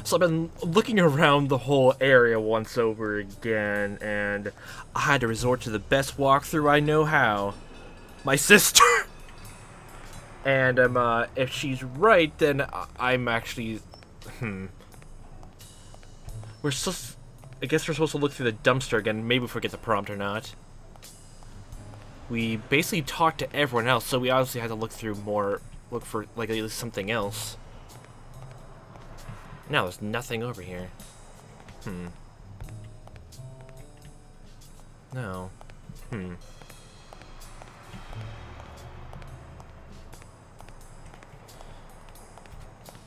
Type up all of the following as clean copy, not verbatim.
So I've been looking around the whole area once over again, and I had to resort to the best walkthrough I know how. My sister! And if she's right, then I'm actually... We're supposed... I guess we're supposed to look through the dumpster again, maybe if we get the prompt or not. We basically talked to everyone else, so we obviously had to look through more... Look for, like, at least something else. No, there's nothing over here. No.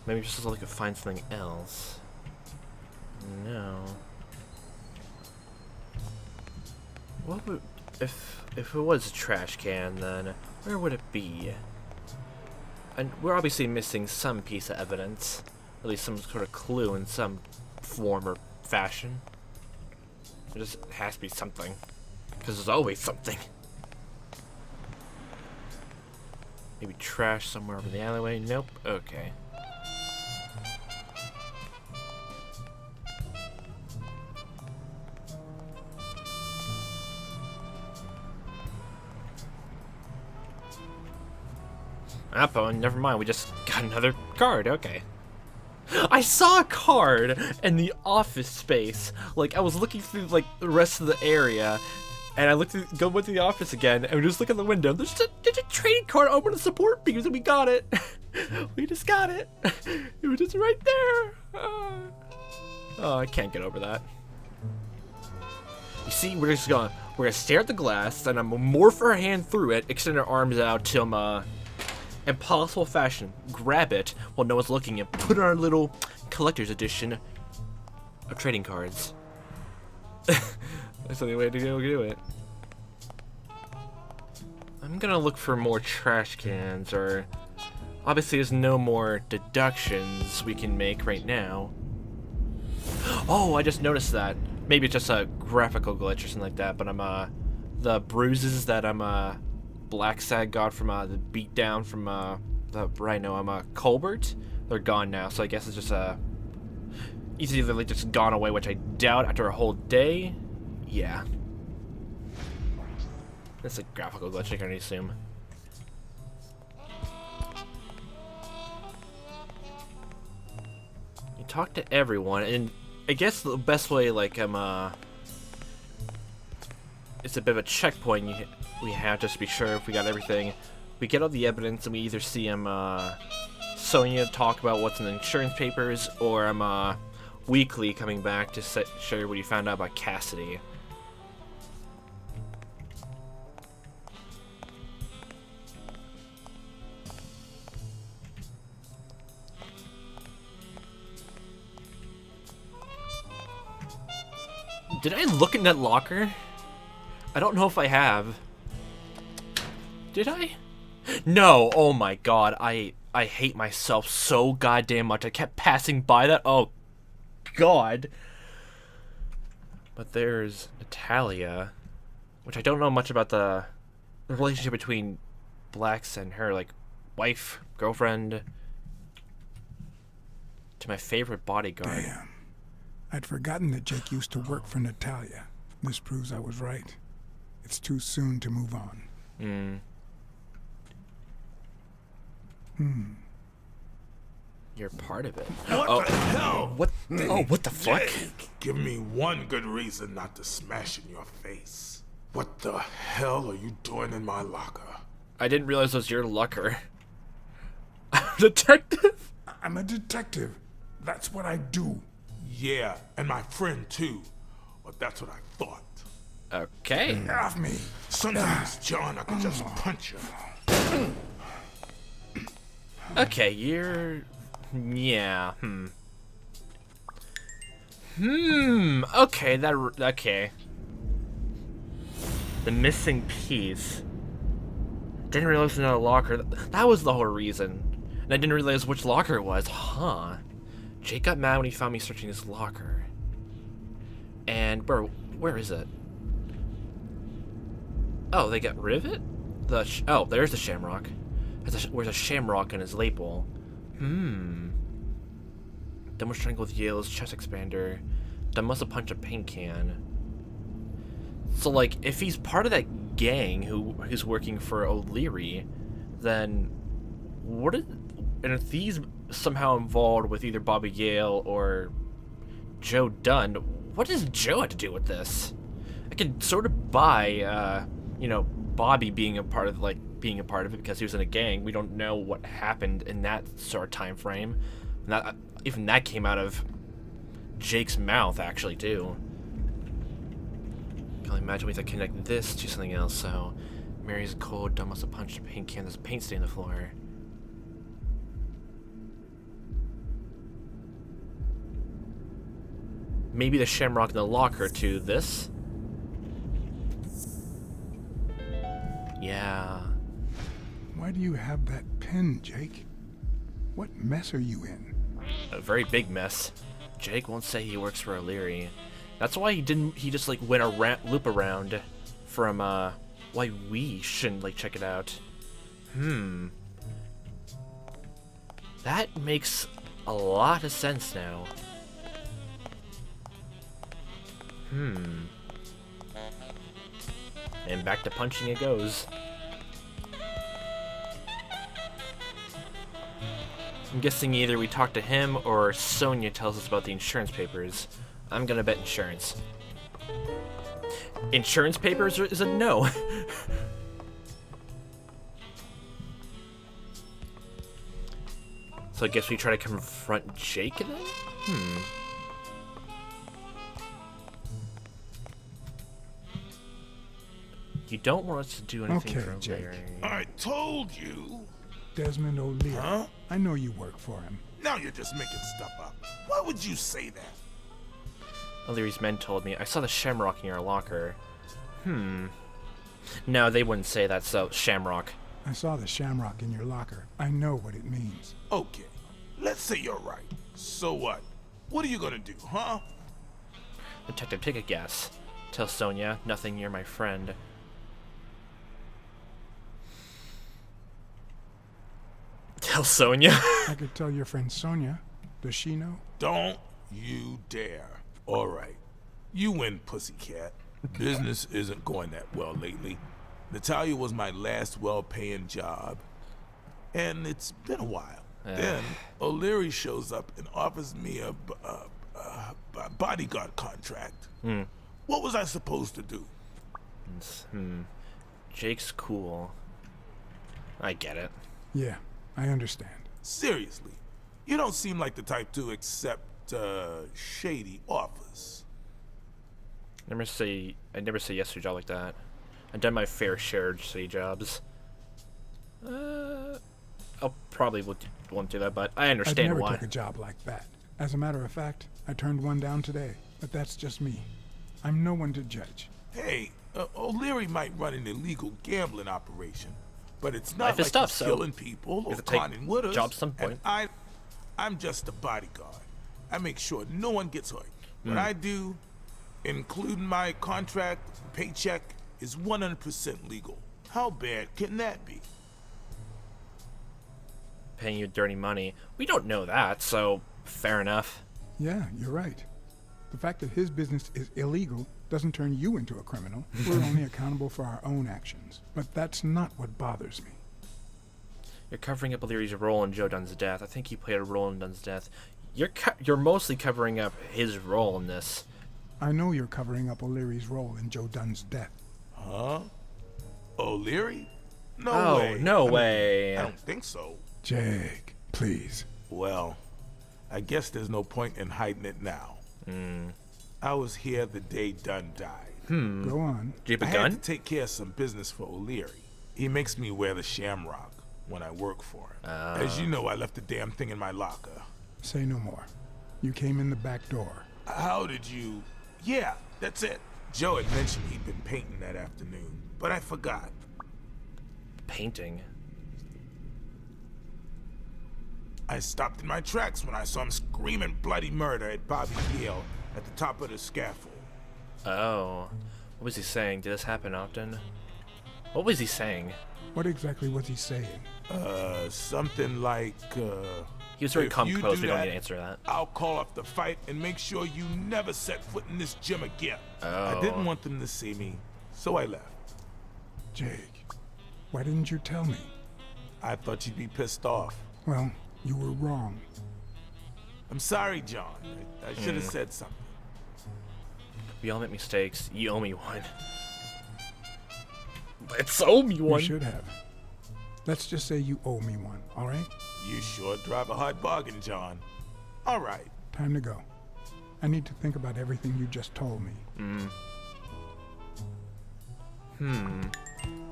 Maybe just so I could find something else. No. What would... If it was a trash can, then where would it be? And we're obviously missing some piece of evidence. At least some sort of clue in some form or fashion. There just has to be something. Because there's always something. Maybe trash somewhere over the alleyway? Nope. Okay. Oh, never mind. We just got another card. Okay. I saw a card in the office space. Like, I was looking through, like, the rest of the area, and I went to the office again, and we just look in the window. There's a trading card open to support beams, and we got it. We just got it. It was just right there. Oh, I can't get over that. You see, we're gonna stare at the glass, and I'm gonna morph our hand through it, extend our arms out till impossible fashion, grab it while no one's looking, and put it on our little collector's edition of trading cards. That's the only way to do it. I'm gonna look for more trash cans, or obviously there's no more deductions we can make right now. Oh, I just noticed that. Maybe it's just a graphical glitch or something like that, but the bruises that Blacksad got from the beatdown from the Rhino, Colbert, they're gone now. So I guess it's just easily just gone away, which I doubt after a whole day. Yeah, it's a graphical glitch, I can only assume. You talk to everyone, and I guess the best way, like it's a bit of a checkpoint we have just to be sure if we got everything. We get all the evidence and we either see Sonia talk about what's in the insurance papers, or Weekly coming back to share what he found out about Cassidy. Did I look in that locker? I don't know if I have. Did I? No. Oh my god. I hate myself so goddamn much. I kept passing by that. Oh god. But there's Natalia, which I don't know much about the relationship between Blacks and her, like wife, girlfriend, to my favorite bodyguard. Damn. I'd forgotten that Jake used to work for Natalia. This proves I was right. It's too soon to move on. You're part of it. What the hell? What? Oh, what the fuck? Jake, give me one good reason not to smash in your face. What the hell are you doing in my locker? I didn't realize it was your locker. Detective? I'm a detective. That's what I do. Yeah, and my friend too. But that's what I thought. Okay. Get off me. Sometimes, John, I could just punch you. Okay, you're... Yeah, okay, okay. The missing piece. Didn't realize it was another locker. That was the whole reason. And I didn't realize which locker it was. Huh. Jake got mad when he found me searching his locker. And where is it? Oh, they got rid of it? Oh, there's the shamrock. Where's a shamrock in his label? Dunn was strangled with Yale's chest expander. Dunn must have punched a paint can. So, like, if he's part of that gang who's working for O'Leary, then and if he's somehow involved with either Bobby Yale or Joe Dunn, what does Joe have to do with this? I can sort of buy, Bobby being a part of it because he was in a gang. We don't know what happened in that sort of time frame. And even that came out of Jake's mouth, actually, too. I can only imagine we have to connect this to something else. So, Mary's cold. Dunn must have punched a paint can. There's a paint stain on the floor. Maybe the shamrock in the locker to this. Yeah. Why do you have that pen, Jake? What mess are you in? A very big mess. Jake won't say he works for O'Leary. That's why he just like went loop around from why we shouldn't like check it out. That makes a lot of sense now. And back to punching it goes. I'm guessing either we talk to him or Sonia tells us about the insurance papers. I'm gonna bet insurance. Insurance papers is a no. So I guess we try to confront Jake then? You don't want us to do anything Okay, for Jake. O'Leary. I told you. Desmond O'Leary. Huh? I know you work for him. Now you're just making stuff up. Why would you say that? O'Leary's men told me. I saw the shamrock in your locker. No, they wouldn't say that, so shamrock. I saw the shamrock in your locker. I know what it means. Okay, let's say you're right. So what? What are you gonna do, huh? Detective, take a guess. Tell Sonia, nothing, you're my friend. Tell Sonia? I could tell your friend Sonia. Does she know? Don't you dare. All right, you win, pussycat. Business isn't going that well lately. Natalia was my last well-paying job, and it's been a while. Then O'Leary shows up and offers me a bodyguard contract. What was I supposed to do? Jake's cool. I get it. Yeah, I understand. Seriously, you don't seem like the type to accept shady offers. I never say yes to a job like that. I've done my fair share of shady jobs. I'll probably won't do that, but I understand I'd never why. took a job like that. As a matter of fact, I turned one down today, but that's just me. I'm no one to judge. Hey, O'Leary might run an illegal gambling operation, but it's not Life is like tough, he's so killing people or have to take conning widows. jobs at some point. And I'm just a bodyguard. I make sure no one gets hurt. What I do, including my contract, paycheck, is 100% legal. How bad can that be? Paying you dirty money. We don't know that, so fair enough. Yeah, you're right. The fact that his business is illegal doesn't turn you into a criminal. We're only accountable for our own actions. But that's not what bothers me. You're covering up O'Leary's role in Joe Dunn's death. I think he played a role in Dunn's death. You're mostly covering up his role in this. I know you're covering up O'Leary's role in Joe Dunn's death. Huh? O'Leary? No Oh, way. no way. I don't think so. Jake, please. Well, I guess there's no point in hiding it now. I was here the day Dunn died. Go on. Do you have I a gun? had to take care of some business for O'Leary. He makes me wear the shamrock when I work for him. As you know, I left the damn thing in my locker. Say no more. You came in the back door. How did you... Yeah, that's it. Joe had mentioned he'd been painting that afternoon, but I forgot. Painting. I stopped in my tracks when I saw him screaming bloody murder at Bobby Yale at the top of the scaffold. Oh. What was he saying? Did this happen often? What was he saying? What exactly was he saying? Something like, He was very if you composed. do We don't that, need to answer that. I'll call off the fight and make sure you never set foot in this gym again. I Oh. didn't want them to see me, so I left. Jake, why didn't you tell me? I thought you'd be pissed off. Well, you were wrong. I'm sorry, John. I should have said something. We all make mistakes. You owe me one. Let's owe me one. You should have. Let's just say you owe me one, all right? You sure drive a hard bargain, John. All right. Time to go. I need to think about everything you just told me.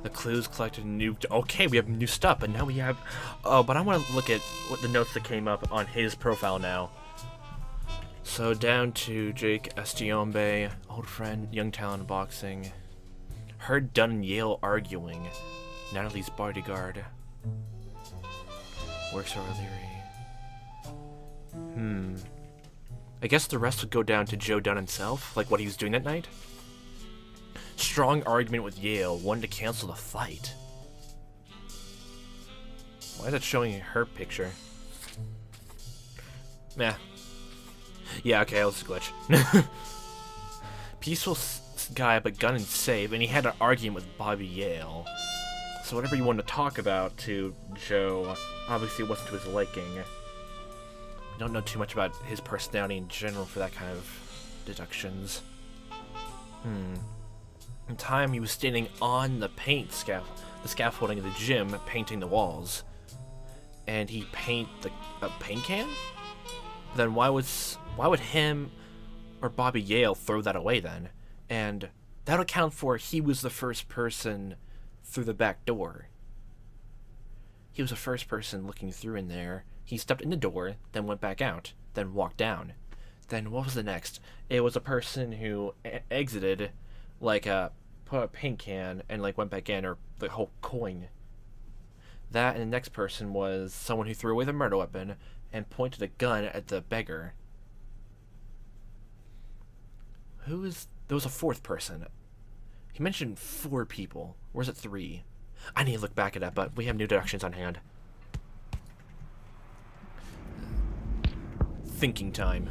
The clues collected new. Okay, we have new stuff, but now we have. Oh, but I want to look at what the notes that came up on his profile now. So down to Jake Estiombe, old friend, young talent in boxing. Heard Dunn and Yale arguing. Natalie's bodyguard. Works for O'Leary. I guess the rest would go down to Joe Dunn himself, like what he was doing that night. Strong argument with Yale, wanted to cancel the fight. Why is it showing her picture? Nah. Yeah, okay, that was a glitch. Peaceful guy, but gun and save, and he had an argument with Bobby Yale. So whatever you wanted to talk about to Joe, obviously it wasn't to his liking. I don't know too much about his personality in general for that kind of deductions. In time, he was standing on the the scaffolding of the gym, painting the walls. And he paint a paint can? Then why would him or Bobby Yale throw that away then? And that would account for he was the first person through the back door. He was the first person looking through in there. He stepped in the door, then went back out, then walked down. Then what was the next? It was a person who exited, like put a paint can and like went back in, or the whole coin. That, and the next person was someone who threw away the murder weapon and pointed a gun at the beggar. There was a fourth person. He mentioned 4 people. Or is it 3? I need to look back at that, but we have new deductions on hand. Thinking time.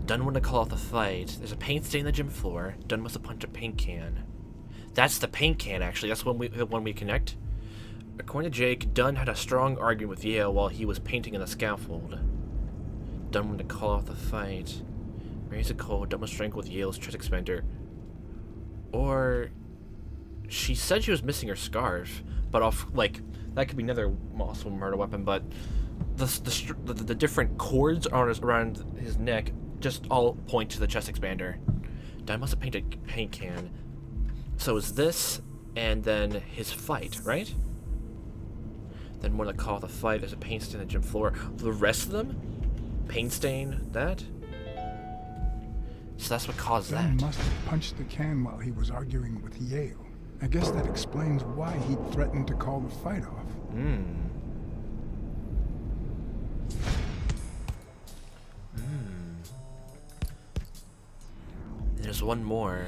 Dunn wanted to call off the fight. There's a paint stain on the gym floor. Dunn must have punched a paint can. That's the paint can, actually. That's the one we connect. According to Jake, Dunn had a strong argument with Yale while he was painting on the scaffold. Dunn wanted to call off the fight. Mary's a cold. Dunn was strangled with Yale's chest expander. Or she said she was missing her scarf, but that could be another possible murder weapon. But the different cords around his neck just all point to the chest expander. Dunn must have painted a paint can. So is this, and then his fight, right? Then more than call the fight, there's a paint stain on the gym floor. The rest of them, paint stain, that. So that's what caused Dunn that. must have punched the can while he was arguing with Yale. I guess that explains why he threatened to call the fight off. There's one more.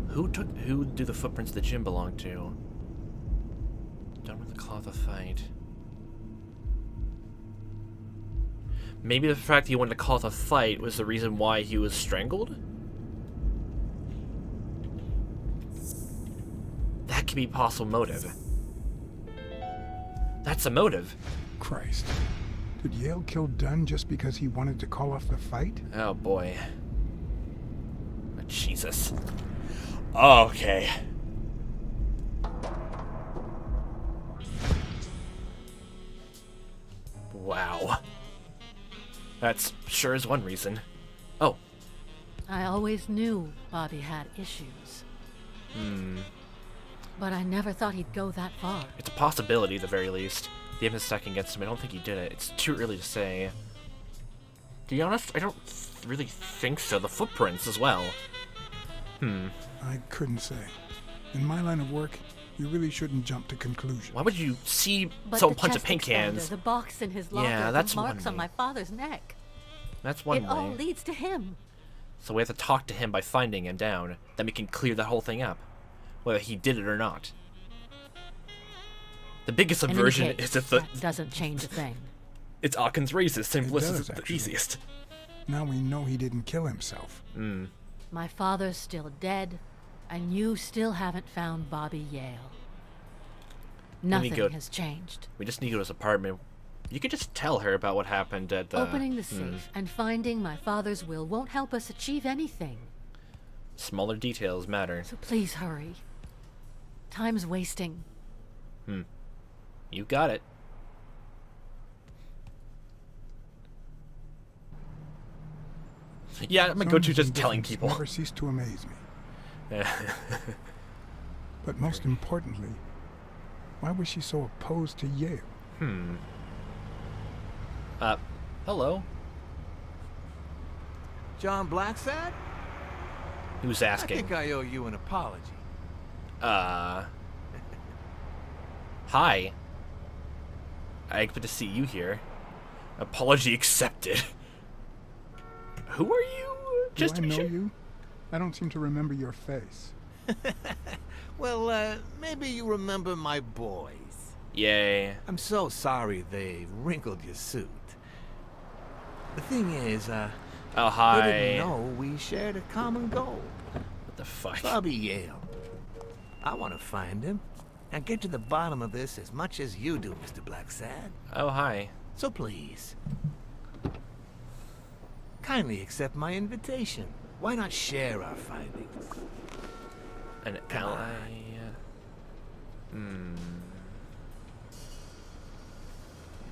Who do the footprints of the gym belong to? Done with the cloth of fight. Maybe the fact he wanted to call it a fight was the reason why he was strangled? That could be a possible motive. That's a motive. Christ. Did Yale kill Dunn just because he wanted to call off the fight? Oh boy. Jesus. Okay. Wow. That's sure is one reason. Oh. I always knew Bobby had issues. But I never thought he'd go that far. It's a possibility, at the very least. The evidence stacking against him, I don't think he did it. It's too early to say. To be honest, I don't really think so. The footprints as well. I couldn't say. In my line of work, you really shouldn't jump to conclusions. Why would you see But someone the punch a chest paint expander, cans? the box in his locker, Yeah, that's the marks one on way. my father's neck. That's one It all way. leads to him. So we have to talk to him by finding him down. Then we can clear the whole thing up. Whether he did it or not. The biggest subversion is if that doesn't change a thing. it's Occam's razor. Simplest does, is the actually. easiest. Now we know he didn't kill himself. My father's still dead, and you still haven't found Bobby Yale. Nothing has changed. We just need to go to his apartment. You could just tell her about what happened at the... Opening the safe and finding my father's will won't help us achieve anything. Smaller details matter. So please hurry. Time's wasting. You got it. Yeah, I'm gonna go to Someone's just telling indifference people. never ceased to amaze me. But most importantly, why was she so opposed to Yale? Hello? John Blacksad? Who's I asking? think I owe you an apology. Hi. I expect to see you here. Apology accepted. Who are you? Do I know you? I don't seem to remember your face. Well, maybe you remember my boys. Yay. I'm so sorry they wrinkled your suit. The thing is, Oh, they hi. didn't know we shared a common goal. What the fuck? Bobby Yale. I want to find him and get to the bottom of this as much as you do, Mr. Blacksad. Oh, hi. So please, kindly accept my invitation. Why not share our findings? An Come ally.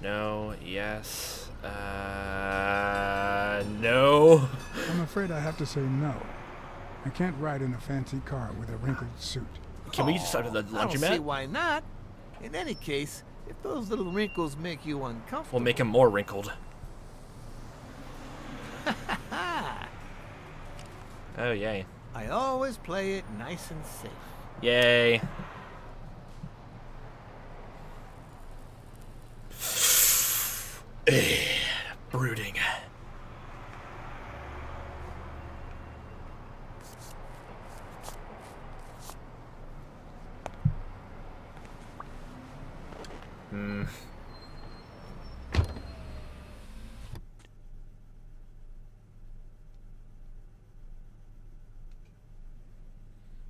No, yes. No. I'm afraid I have to say no. I can't ride in a fancy car with a wrinkled suit. Can we just out of the I don't see laundromat? why not. In any case, if those little wrinkles make you uncomfortable... We'll make him more wrinkled. Oh, yay. I always play it nice and safe. Yay. Brooding.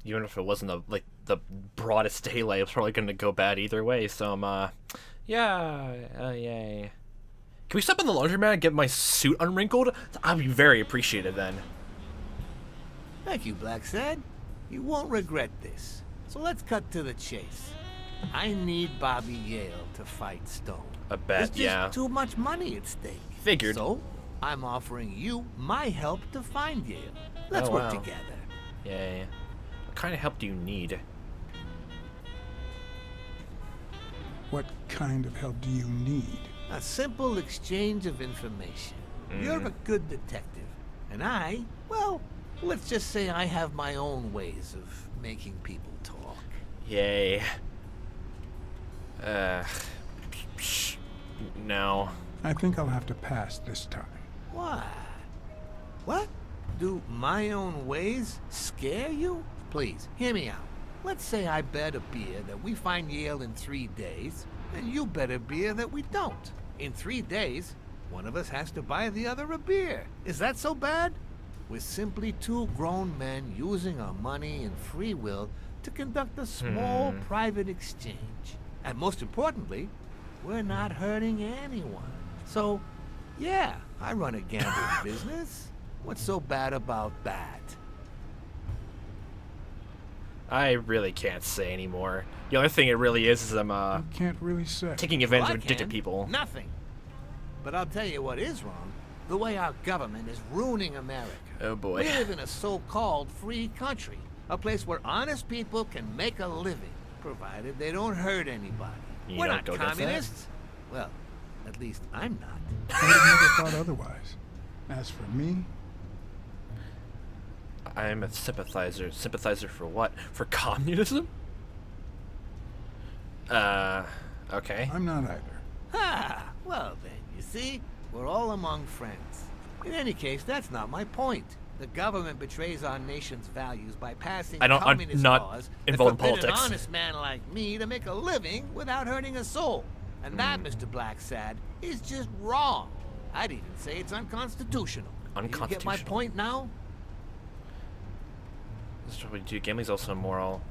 Even if it wasn't the broadest daylight, it was probably going to go bad either way. So yeah, yay. Can we stop in the laundromat and get my suit unwrinkled? I'd be very appreciative then. Thank you, Blacksad. You won't regret this. So let's cut to the chase. I need Bobby Yale to fight Stone. I bet, There's just yeah. too much money at stake. Figured. So, I'm offering you my help to find Yale. Let's Oh, work wow. together. Yay. What kind of help do you need? What kind of help do you need? A simple exchange of information. You're a good detective. And I, well, let's just say I have my own ways of making people talk. Yay. No. I think I'll have to pass this time. Why? What? Do my own ways scare you? Please, hear me out. Let's say I bet a beer that we find Yale in 3 days, and you bet a beer that we don't. In 3 days, one of us has to buy the other a beer. Is that so bad? We're simply two grown men using our money and free will to conduct a small private exchange. And most importantly, we're not hurting anyone. So, yeah, I run a gambling business. What's so bad about that? I really can't say anymore. The only thing it really is I'm I can't really say. taking advantage Well, I of addicted can. people. Nothing. But I'll tell you what is wrong. The way our government is ruining America. Oh boy. We live in a so-called free country. A place where honest people can make a living, provided they don't hurt anybody. You We're don't not go against that? communists. Well, at least I'm not. I would have never thought otherwise. As for me, I'm a sympathizer. Sympathizer for what? For communism? Okay. I'm not either. Ha! Well then, you see, we're all among friends. In any case, that's not my point. The government betrays our nation's values by passing I'm communist not laws involved that in forbid an politics. honest man like me to make a living without hurting a soul. And that, Mr. Blacksad, is just wrong. I'd even say it's unconstitutional. You get my point now? That's what we do. Gambling's also immoral.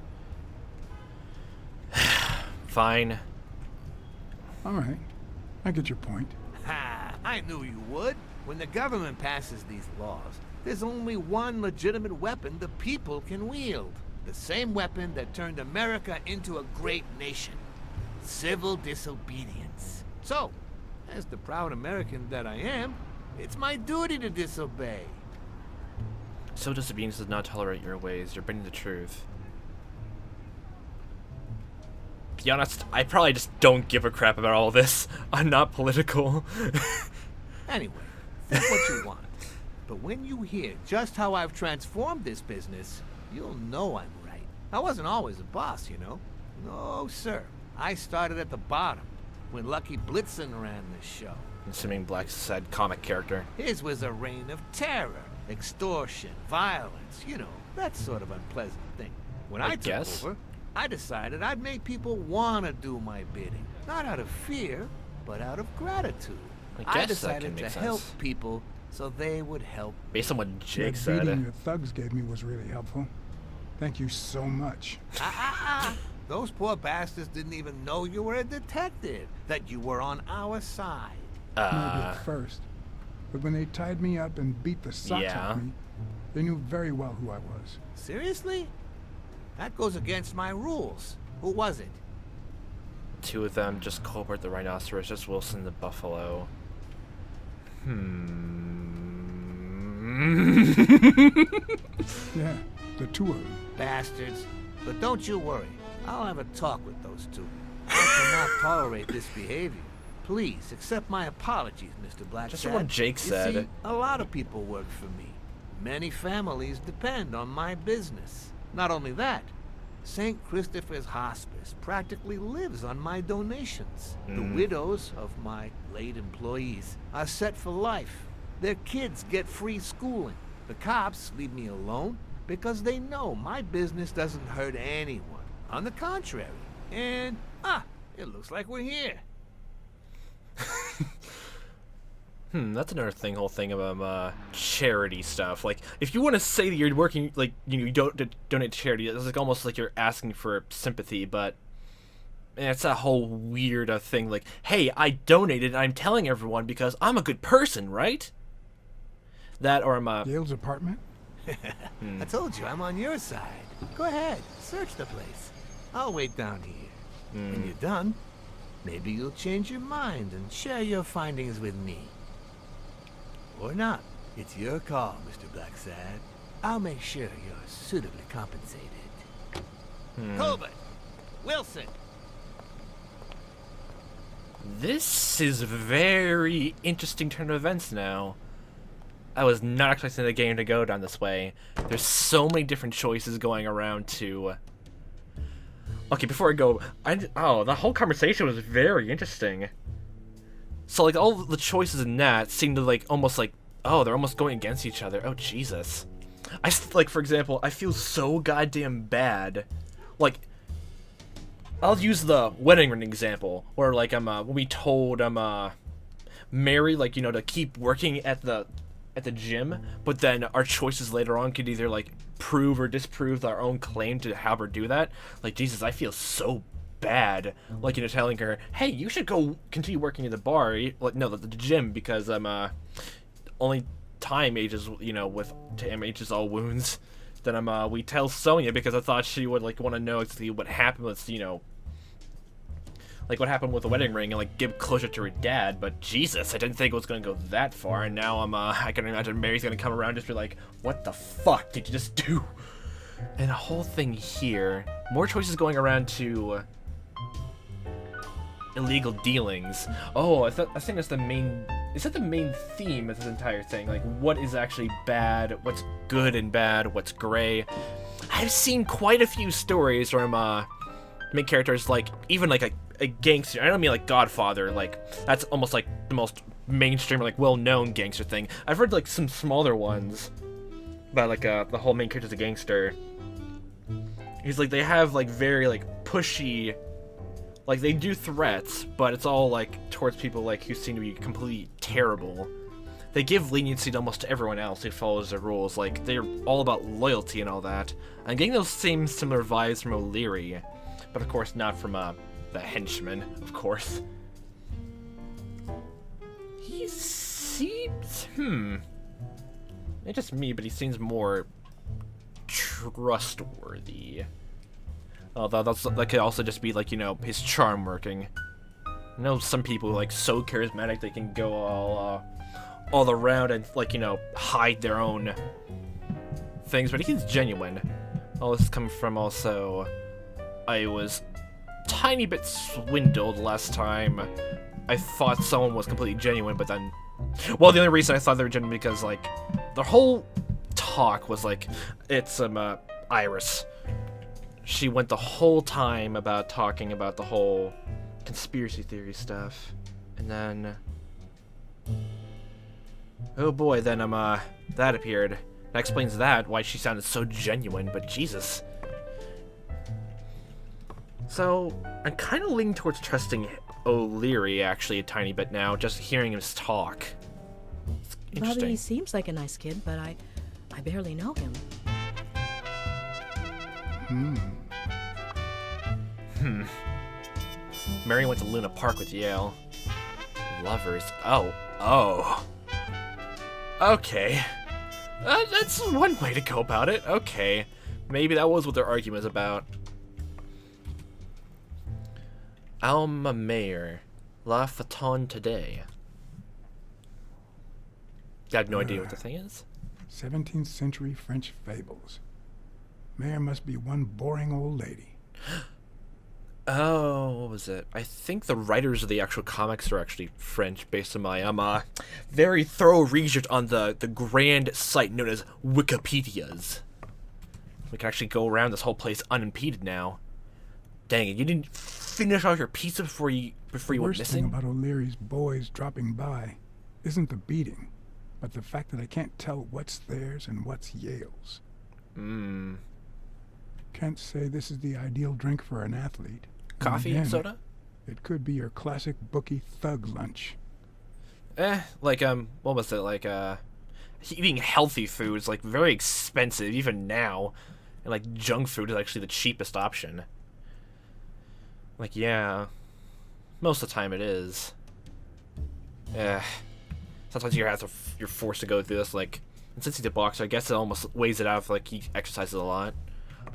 Fine. All right. I get your point. Ha! I knew you would. When the government passes these laws, there's only one legitimate weapon the people can wield. The same weapon that turned America into a great nation. Civil disobedience. So, as the proud American that I am, it's my duty to disobey. Civil disobedience does not tolerate your ways. You're bending the truth. To be honest, I probably just don't give a crap about all this. I'm not political. Anyway, think what you want. But when you hear just how I've transformed this business, you'll know I'm right. I wasn't always a boss, you know. No, sir. I started at the bottom, when Lucky Blitzen ran this show. Assuming Blacksad comic character. His was a reign of terror, extortion, violence, you know, that sort of unpleasant thing. When I took over, I decided I'd make people want to do my bidding. Not out of fear, but out of gratitude. I decided to help people so they would help. Based on what Jake That said. beating your thugs gave me was really helpful. Thank you so much. Those poor bastards didn't even know you were a detective, that you were on our side. Maybe at first. But when they tied me up and beat the socks off me, they knew very well who I was. Seriously? That goes against my rules. Who was it? Two of them, just Colbert the rhinoceros, just Wilson the buffalo. Yeah, the two of them. Bastards. But don't you worry. I'll have a talk with those two. I cannot tolerate this behavior. Please accept my apologies, Mr. Blacksad. Just what Jake said. You see, a lot of people work for me. Many families depend on my business. Not only that, St. Christopher's Hospice practically lives on my donations. The widows of my late employees are set for life. Their kids get free schooling. The cops leave me alone because they know my business doesn't hurt anyone. On the contrary. And, it looks like we're here. That's another whole thing about charity stuff. Like, if you want to say that you're working, like, you don't donate to charity, it's like almost like you're asking for sympathy, but it's a whole weird thing. Like, hey, I donated, and I'm telling everyone because I'm a good person, right? That, or I'm Yale's apartment? I told you, I'm on your side. Go ahead, search the place. I'll wait down here. When you're done, maybe you'll change your mind and share your findings with me. Or not. It's your call, Mr. Blacksad. I'll make sure you're suitably compensated. Colbert! Wilson! This is a very interesting turn of events now. I was not expecting the game to go down this way. There's so many different choices going around to... Okay, before I go, the whole conversation was very interesting. So, like, all the choices in that seem to, like, almost like, oh, they're almost going against each other. Oh, Jesus. Like, for example, I feel so goddamn bad. Like, I'll use the wedding ring example, where, like, when we told, Mary, like, you know, to keep working at the gym, but then our choices later on could either, like, prove or disprove our own claim to have her do that. Like, Jesus, I feel so bad, like, you know, telling her, hey, you should go continue working at the bar, like, no, the gym, because only time ages, you know, with time ages all wounds. Then we tell Sonya because I thought she would, like, want to know exactly what happened with, you know, like what happened with the wedding ring and, like, give closure to her dad. But Jesus, I didn't think it was gonna go that far, and now I can imagine Mary's gonna come around and just be like, what the fuck did you just do? And the whole thing here, more choices going around to illegal dealings. Oh, I think that's the main... Is that the main theme of this entire thing? Like, what is actually bad, what's good and bad, what's gray. I've seen quite a few stories from main characters, like, even like a gangster. I don't mean like Godfather, like, that's almost like the most mainstream, like, well-known gangster thing. I've heard like some smaller ones about like the whole main character's a gangster. He's like they have like very like pushy, like they do threats, but it's all like towards people like who seem to be completely terrible. They give leniency to almost everyone else who follows their rules. Like they're all about loyalty and all that. I'm getting those same similar vibes from O'Leary, but of course not from the henchman, of course. He seems it's just me, but he seems more trustworthy. Although that could also just be like, you know, his charm working. I know some people are like so charismatic they can go all around and like, you know, hide their own things, but he's genuine. All this is coming from also, I was tiny bit swindled last time. I thought someone was completely genuine, but then, well, the only reason I thought they were genuine because like the whole talk was like, it's Iris. She went the whole time about talking about the whole conspiracy theory stuff, and then, oh boy, then that appeared. That explains that, why she sounded so genuine, but Jesus. So, I'm kind of leaning towards trusting O'Leary, actually, a tiny bit now, just hearing him talk. It's interesting. Bobby seems like a nice kid, but I barely know him. Mary went to Luna Park with Yale. Lovers. Oh. Okay. That's one way to go about it. Okay. Maybe that was what their argument was about. Alma Mater. La Faton today. I have no idea what the thing is. 17th century French fables. Mayor must be one boring old lady. Oh, what was it? I think the writers of the actual comics are actually French, based on my very thorough research on the grand site known as Wikipedia's. We can actually go around this whole place unimpeded now. Dang it! You didn't finish all your pizza before you went missing. The worst thing about O'Leary's boys dropping by isn't the beating, but the fact that I can't tell what's theirs and what's Yale's. Can't say this is the ideal drink for an athlete. Coffee and soda? It could be your classic bookie thug lunch. Like, what was it? Like, eating healthy food is, like, very expensive, even now. And, like, junk food is actually the cheapest option. Like, yeah. Most of the time it is. Sometimes you're forced to go through this, like, and since he's a boxer, I guess it almost weighs it out if, like, he exercises a lot.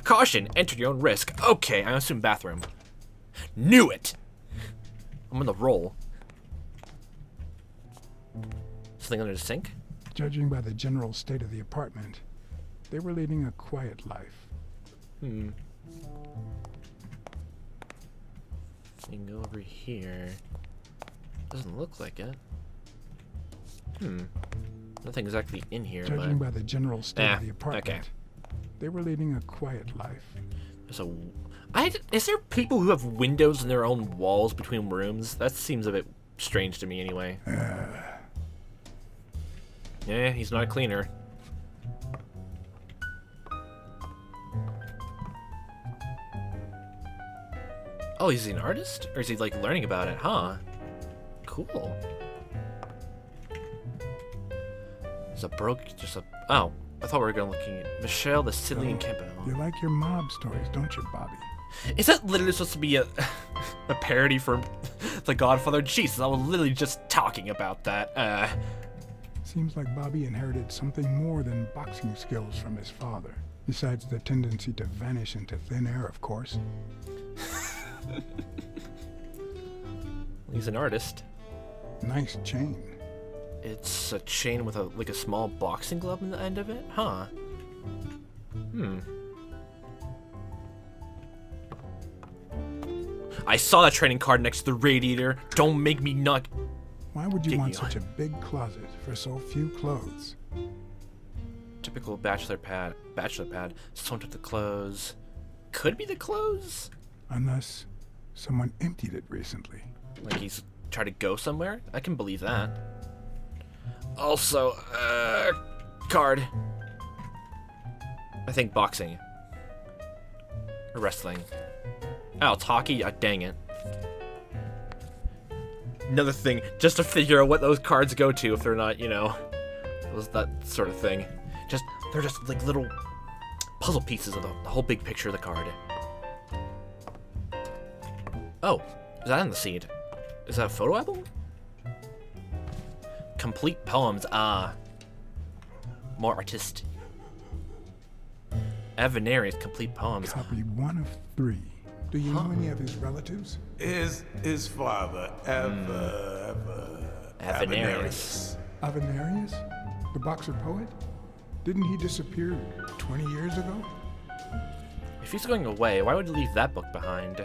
Caution! Enter your own risk. Okay, I assume bathroom. Knew it! I'm on the roll. Something under the sink? Judging by the general state of the apartment, they were leading a quiet life. You can go over here. Doesn't look like it. Nothing exactly in here, Judging but... by the general state of the apartment, okay. They were leading a quiet life. So, is there people who have windows in their own walls between rooms? That seems a bit strange to me anyway. Yeah, he's not a cleaner. Oh, he's an artist? Or is he, like, learning about it? Huh. Cool. There's a oh. I thought we were going to looking at Michelle, the Sicilian Campo. You like your mob stories, don't you, Bobby? Is that literally supposed to be a parody for The Godfather? Jesus, I was literally just talking about that. Seems like Bobby inherited something more than boxing skills from his father. Besides the tendency to vanish into thin air, of course. He's an artist. Nice chain. It's a chain with a small boxing glove in the end of it? Huh. I saw that trading card next to the radiator. Don't make me not... Why would you want such a big closet for so few clothes? Typical bachelor pad. Someone took the clothes. Could be the clothes? Unless someone emptied it recently. Like he's tried to go somewhere? I can believe that. Also, card. I think boxing. Or wrestling. Oh, it's hockey? Dang it. Another thing, just to figure out what those cards go to if they're not, you know, that sort of thing. They're just like little puzzle pieces of the whole big picture of the card. Oh, is that on the seed? Is that a photo album? Complete poems, more artist. Avenarius complete poems. Copy 1 of 3. Do you know any of his relatives? His father, Avenarius. Avenarius? The boxer poet? Didn't he disappear 20 years ago? If he's going away, why would he leave that book behind?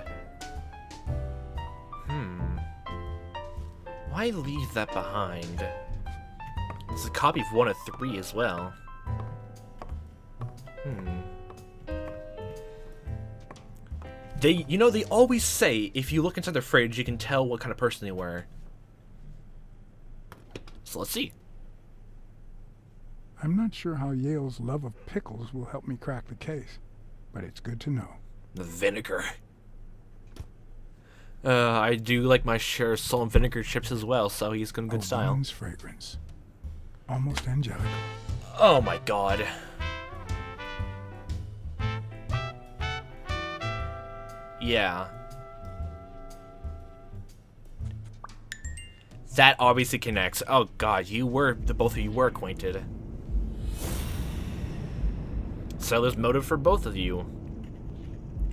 Why leave that behind? It's a copy of 1 of 3 as well. They always say if you look inside their fridge, you can tell what kind of person they were. So let's see. I'm not sure how Yale's love of pickles will help me crack the case, but it's good to know. The vinegar. I do like my share of salt and vinegar chips as well, so he's in good style. Woman's fragrance. Almost angelic. Oh my god. Yeah. That obviously connects. Oh god, both of you were acquainted. So there's motive for both of you.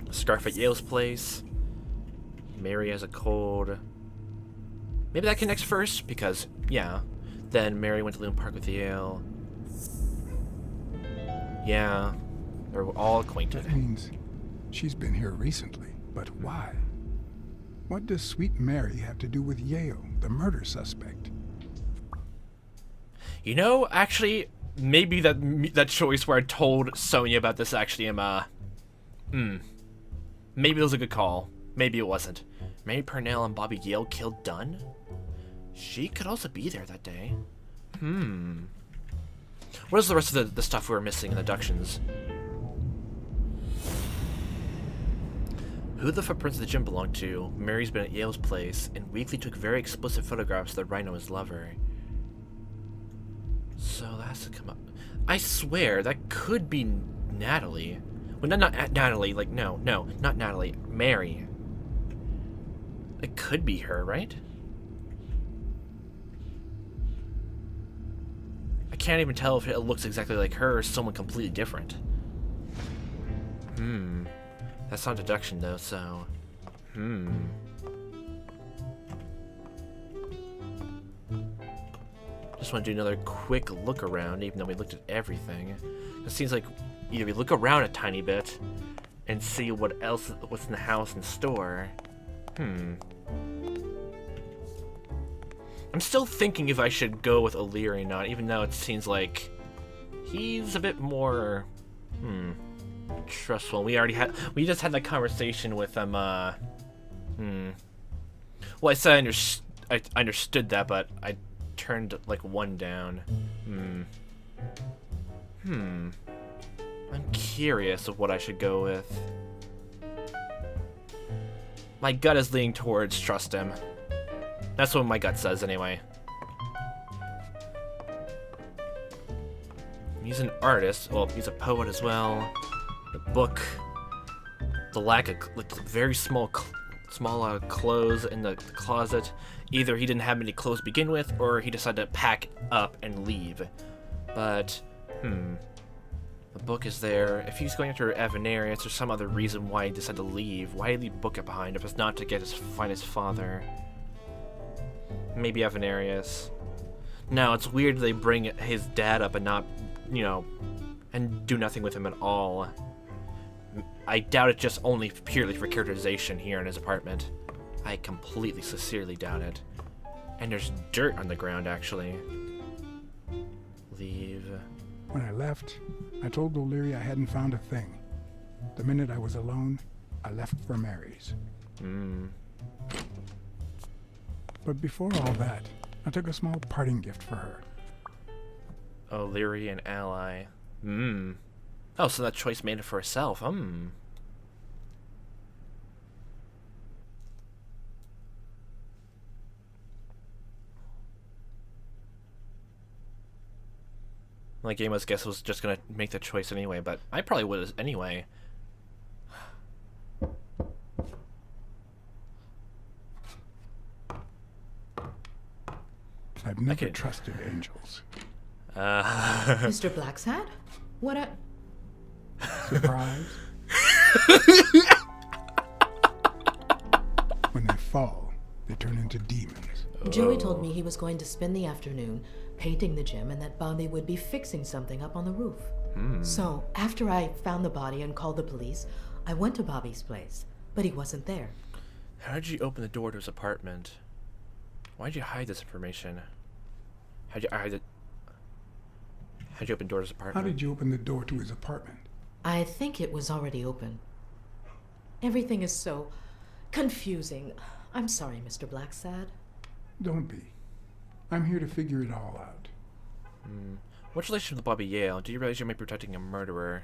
Scarf at Yale's place. Mary has a cold. Maybe that connects first, because, yeah. Then Mary went to Loon Park with Yale. Yeah. They're all acquainted. That means she's been here recently, but why? What does Sweet Mary have to do with Yale, the murder suspect? You know, actually, maybe that choice where I told Sonya about this actually maybe it was a good call. Maybe it wasn't. Mary Purnell and Bobby Yale killed Dunn? She could also be there that day. What is the rest of the stuff we were missing in the deductions? Who the footprints of the gym belonged to? Mary's been at Yale's place and weekly took very explicit photographs of the Rhino's lover. So that has to come up. I swear, that could be Natalie. Well, not Natalie, like, no, not Natalie. Mary. It could be her, right? I can't even tell if it looks exactly like her or someone completely different. That's not deduction, though, so... Just want to do another quick look around, even though we looked at everything. It seems like either we look around a tiny bit and see what's in the house and store. I'm still thinking if I should go with O'Leary or not, even though it seems like he's a bit more trustful. We just had that conversation with him. Well, I said I understood that, but I turned like 1 down. I'm curious of what I should go with. My gut is leaning towards trust him. That's what my gut says anyway. He's an artist. Well, he's a poet as well. The book. The lack of like very small clothes in the closet. Either he didn't have any clothes to begin with, or he decided to pack up and leave. But, the book is there. If he's going after Avenarius, there's some other reason why he decided to leave. Why did he leave the book behind if it's not to find his father? Maybe Avenarius. No, it's weird they bring his dad up and not, and do nothing with him at all. I doubt it just only purely for characterization here in his apartment. I completely, sincerely doubt it. And there's dirt on the ground, actually. Leave. When I left, I told O'Leary I hadn't found a thing. The minute I was alone, I left for Mary's. But before all that, I took a small parting gift for her. O'Leary, an ally. Oh, so that choice made it for herself. My game, I guess, was just gonna make the choice anyway, but I probably would anyway. I've never trusted angels. Mr. Blacksad? What a... Surprise? When they fall, they turn into demons. Joey told me he was going to spend the afternoon painting the gym and that Bobby would be fixing something up on the roof. So, after I found the body and called the police, I went to Bobby's place, but he wasn't there. How did you open the door to his apartment? Why'd you hide this information? How'd you open the door to his apartment? How did you open the door to his apartment? I think it was already open. Everything is so confusing. I'm sorry, Mr. Blacksad. Don't be. I'm here to figure it all out. What's your relationship with Bobby Yale? Do you realize you might be protecting a murderer?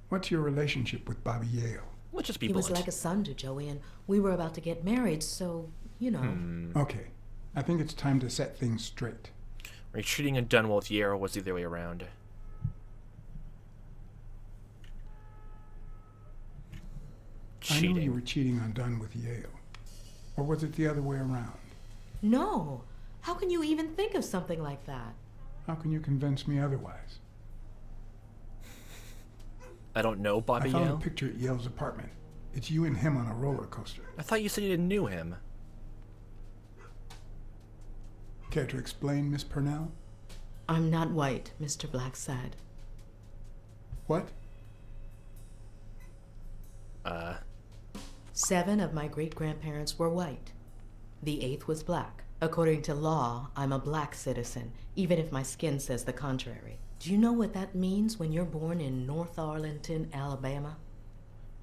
What's your relationship with Bobby Yale? Let's just be He blunt. was like a son to Joey, and we were about to get married, so, you know. Okay, I think it's time to set things straight. Were you cheating and done well with Yale, or was it the other way around? I knew you Cheating. were cheating on Dunn with Yale. Or was it the other way around? No. How can you even think of something like that? How can you convince me otherwise? I don't know Bobby I found Yale. a picture at Yale's apartment. It's you and him on a roller coaster. I thought you said you didn't knew him. Care to explain, Miss Purnell? I'm not white, Mr. Blacksad. What? 7 of my great-grandparents were white. The 8th was black. According to law, I'm a black citizen, even if my skin says the contrary. Do you know what that means when you're born in North Arlington, Alabama?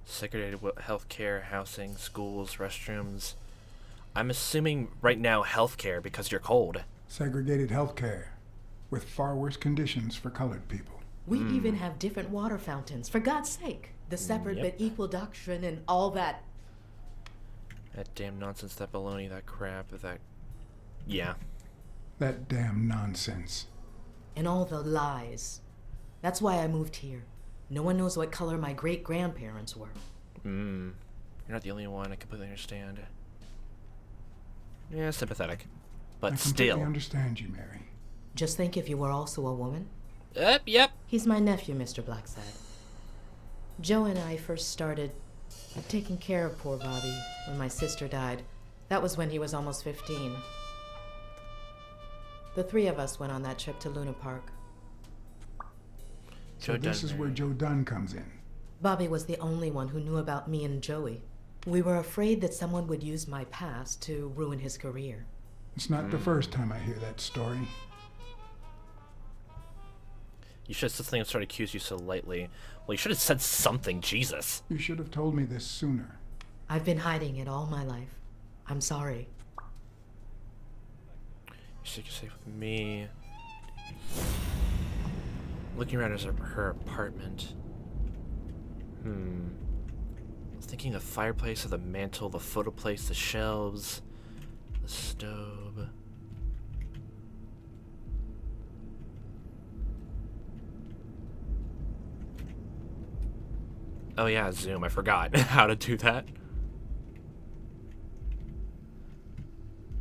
Segregated healthcare, housing, schools, restrooms. I'm assuming right now healthcare because you're cold. Segregated healthcare, with far worse conditions for colored people. We even have different water fountains, for God's sake. The separate Yep. but equal doctrine and all that. That damn nonsense, that baloney, that crap, that... Yeah. That damn nonsense. And all the lies. That's why I moved here. No one knows what color my great-grandparents were. You're not the only one, I completely understand. Yeah, sympathetic. But I completely still. understand you, Mary. Just think if you were also a woman. Yep. He's my nephew, Mr. Blacksad. Joe and I first started taking care of poor Bobby when my sister died. That was when he was almost 15. The 3 of us went on that trip to Luna Park. So this is where Joe Dunn comes in. Bobby was the only one who knew about me and Joey. We were afraid that someone would use my past to ruin his career. It's not the first time I hear that story. You should have said something and started to accuse you so lightly. Well, you should have said something, Jesus. You should have told me this sooner. I've been hiding it all my life. I'm sorry. You should get safe with me. Looking around her apartment. I was thinking the fireplace, or the mantle, the photo place, the shelves, the stove. Oh yeah, zoom. I forgot how to do that.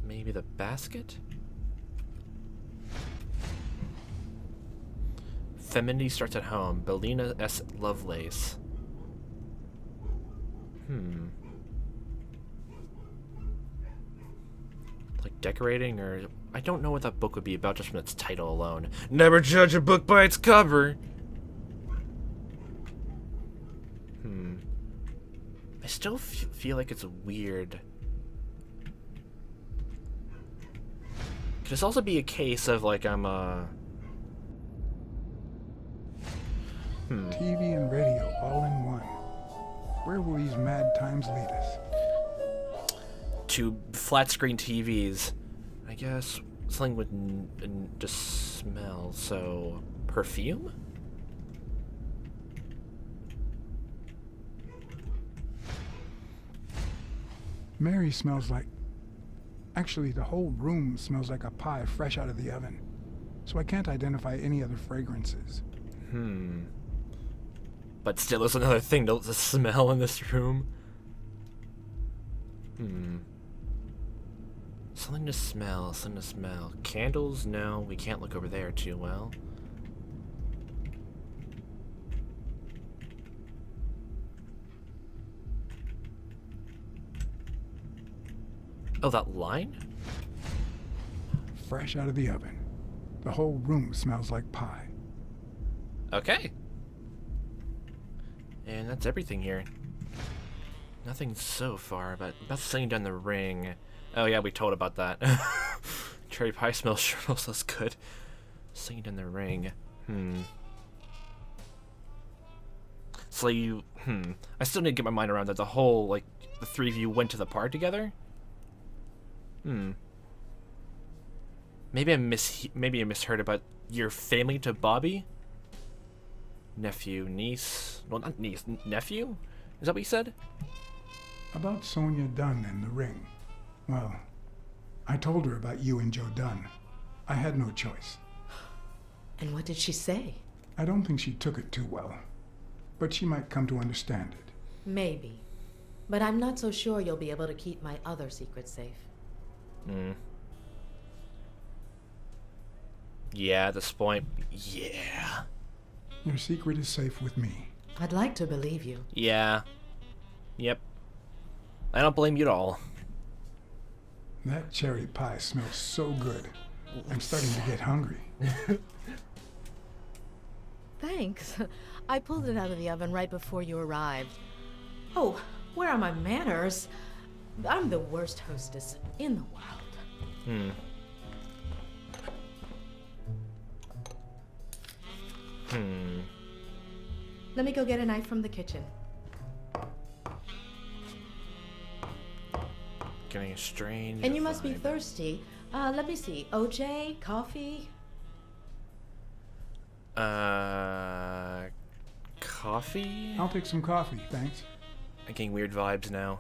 Maybe the basket? Femininity starts at home. Bellina S. Lovelace. Like decorating, or... I don't know what that book would be about just from its title alone. Never judge a book by its cover! I still feel like it's weird. Could this also be a case of, like, I'm, TV and radio all in one. Where will these mad times lead us? to flat screen TVs. I guess something with just smell, so... Perfume? Mary smells like... Actually, the whole room smells like a pie fresh out of the oven. So I can't identify any other fragrances. But still, there's another thing to smell in this room. Something to smell, something to smell. Candles? No, we can't look over there too well. Oh, that line? Fresh out of the oven. The whole room smells like pie. Okay. And that's everything here. Nothing so far, but about singing down the ring. Oh yeah, we told about that. Cherry pie smells sure smells good. Singing down the ring. So you, I still need to get my mind around that the whole, like, the three of you went to the park together? Maybe I misheard about your family to Bobby? Nephew, niece, well, not niece, nephew? Is that what you said? About Sonia Dunn and the ring. Well, I told her about you and Joe Dunn. I had no choice. And what did she say? I don't think she took it too well, but she might come to understand it. Maybe. But I'm not so sure you'll be able to keep my other secrets safe. Yeah, at this point, yeah. Your secret is safe with me. I'd like to believe you. Yeah. Yep. I don't blame you at all. That cherry pie smells so good. I'm starting to get hungry. Thanks. I pulled it out of the oven right before you arrived. Oh, where are my manners? I'm the worst hostess in the world. Let me go get a knife from the kitchen. Getting a strange. And you must be vibe. thirsty. Let me see. OJ? Coffee? Coffee? I'll take some coffee, thanks. I'm getting weird vibes now.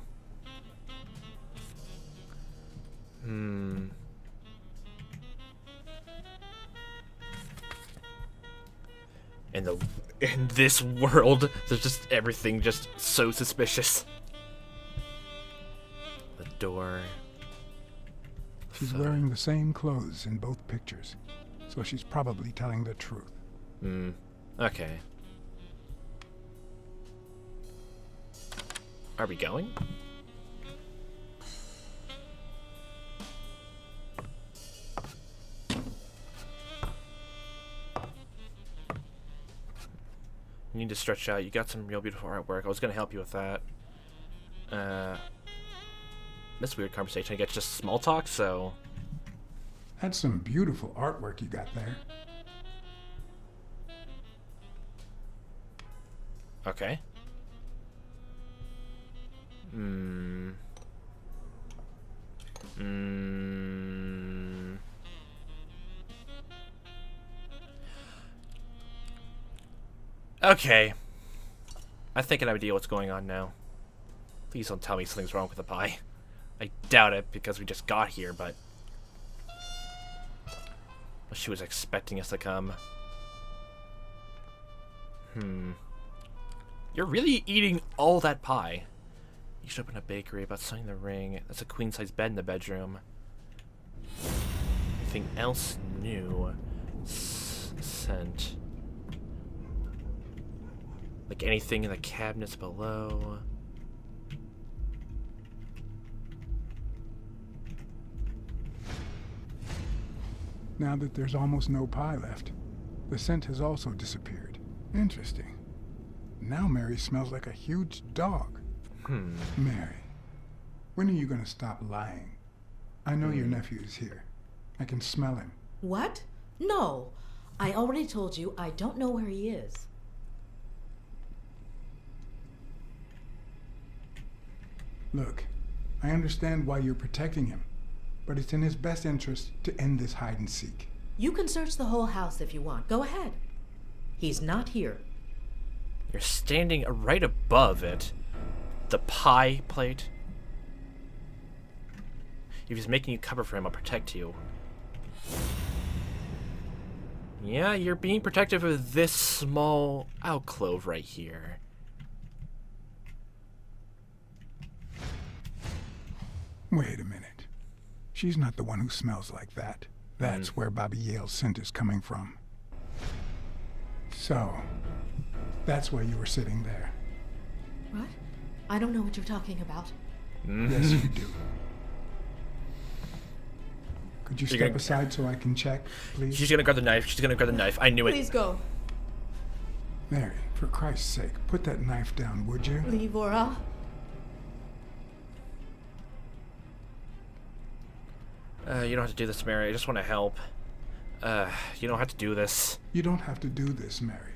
In this world, there's just everything just so suspicious. The door. She's wearing the same clothes in both pictures, so she's probably telling the truth. Okay. Are we going? You need to stretch out. You got some real beautiful artwork. I was gonna help you with that. This weird conversation. I guess just small talk, so... That's some beautiful artwork you got there. Okay. Okay. I think I have an idea what's going on now. Please don't tell me something's wrong with the pie. I doubt it because we just got here, but... She was expecting us to come. You're really eating all that pie. You should open a bakery about selling the ring. That's a queen-size bed in the bedroom. Anything else new? Scent. Like anything in the cabinets below. Now that there's almost no pie left, the scent has also disappeared. Interesting. Now Mary smells like a huge dog. Mary, when are you gonna stop lying? I know your nephew is here. I can smell him. What? No. I already told you I don't know where he is. Look, I understand why you're protecting him, but it's in his best interest to end this hide and seek. You can search the whole house if you want. Go ahead. He's not here. You're standing right above it. The pie plate. If he's making you cover for him, I'll protect you. Yeah, you're being protective of this small alcove right here. Wait a minute. She's not the one who smells like that. That's where Bobby Yale's scent is coming from. So, that's why you were sitting there. What? I don't know what you're talking about. Yes, you do. Could you step aside so I can check, please? She's gonna grab the knife. She's gonna grab the knife. I knew it. Please go. Mary, for Christ's sake, put that knife down, would you? Leave or I'll... You don't have to do this, Mary. I just want to help. You don't have to do this. You don't have to do this, Mary.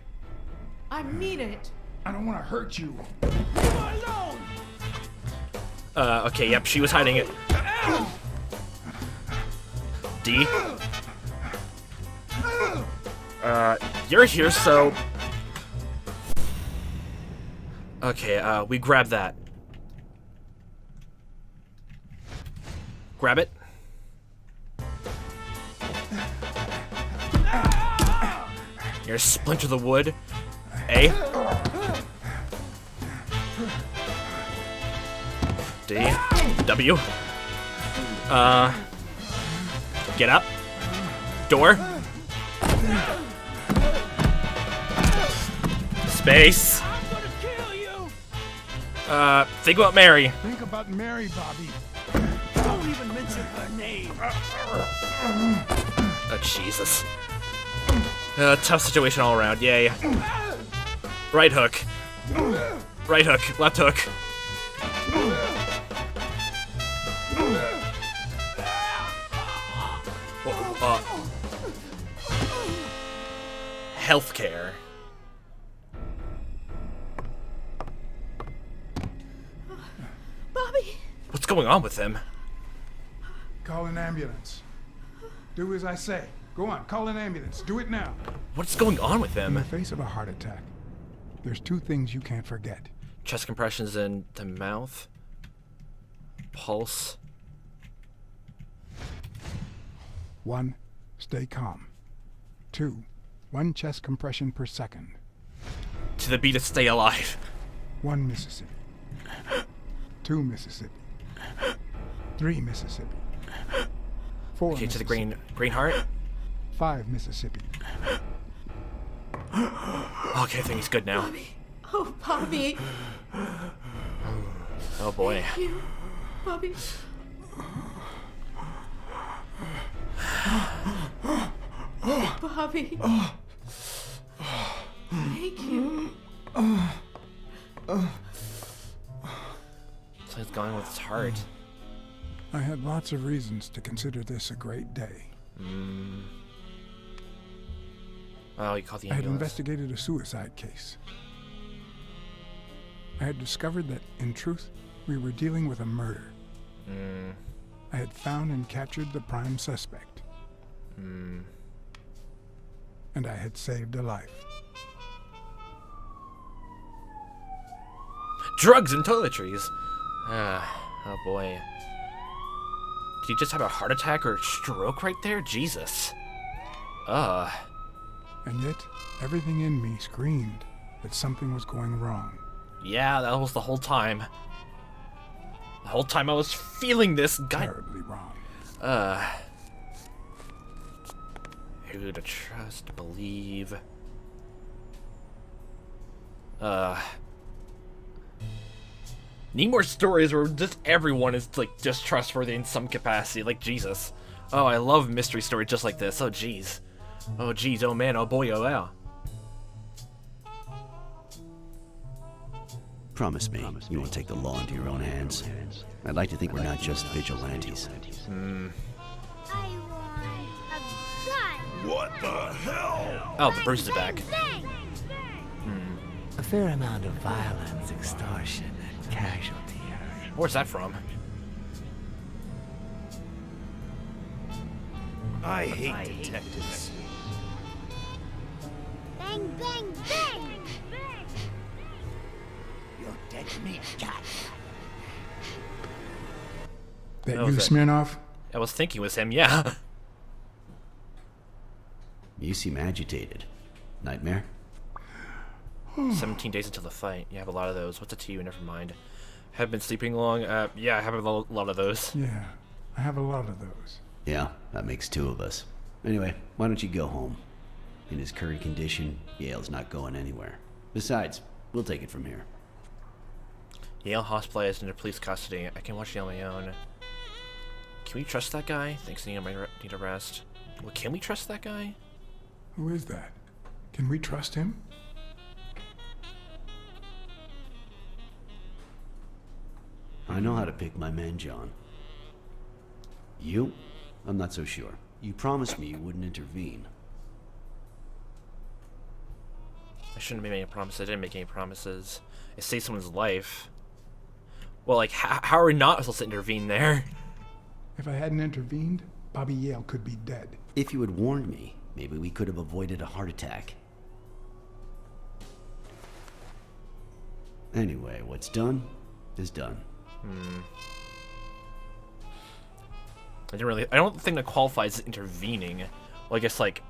I mean it. I don't want to hurt you. Okay, yep, she was hiding it. D. You're here, so... Okay, we grab that. Grab it. You're gonna splinter the wood. A. D. W. Get up. Door. Space. Think about Mary. Think about Mary, Bobby. Don't even mention her name. Oh, Jesus. Tough situation all around. Yay. Right hook. Right hook. Left hook. Healthcare. Bobby! What's going on with him? Call an ambulance. Do as I say. Go on, call an ambulance. Do it now. What's going on with In the him? face of a heart attack, there's two things you can't forget. Chest compressions in the mouth. Pulse. 1, stay calm. 2, 1 chest compression per second. To the beat of Stay Alive. 1 Mississippi. 2 Mississippi. 3 Mississippi. 4 Okay, to the Mississippi. green heart. 5 Mississippi. Okay, I think he's good now. Bobby. Oh, Bobby. Oh boy. Thank you. Bobby. Bobby. Thank you. Something's going with his heart. I had lots of reasons to consider this a great day. Oh, you called the I had ambulance. investigated a suicide case. I had discovered that, in truth, we were dealing with a murder. I had found and captured the prime suspect. And I had saved a life. Drugs and toiletries. Oh boy. Did he just have a heart attack or a stroke right there? Jesus. And yet, everything in me screamed that something was going wrong. Yeah, that was the whole time. The whole time I was feeling this guy. Terribly wrong. Who to trust, believe. Need more stories where just everyone is like just trustworthy in some capacity, like Jesus. Oh, I love mystery stories just like this. Oh jeez. Oh jeez, oh man, oh boy, oh yeah. Promise me you won't take the law into your own hands. I'd like to think we're not just vigilantes. I want a gun. What the hell? Oh, the Bruce is back. Bang! A fair amount of violence, extortion, and casualty. Where's that from? I hate detectives. Thank Bang, bang, bang! You're dead to me, cat. That Oh, you, is that- Smirnoff? I was thinking it was him, yeah. You seem agitated. Nightmare? 17 days until the fight. You have a lot of those. What's it to you? Never mind. Have been sleeping long? Yeah, I have a lot of those. Yeah, I have a lot of those. Yeah, that makes 2 of us. Anyway, why don't you go home? In his current condition, Yale's not going anywhere. Besides, we'll take it from here. Yale hospitalized into police custody. I can watch Yale on my own. Can we trust that guy? Thinks I need a rest. Well, can we trust that guy? Who is that? Can we trust him? I know how to pick my men, John. You? I'm not so sure. You promised me you wouldn't intervene. I shouldn't have made any promises. I didn't make any promises. It saved someone's life. Well, like, how are we not supposed to intervene there? If I hadn't intervened, Bobby Yale could be dead. If you had warned me, maybe we could have avoided a heart attack. Anyway, what's done is done. I don't think that qualifies as intervening. Well, I guess, like,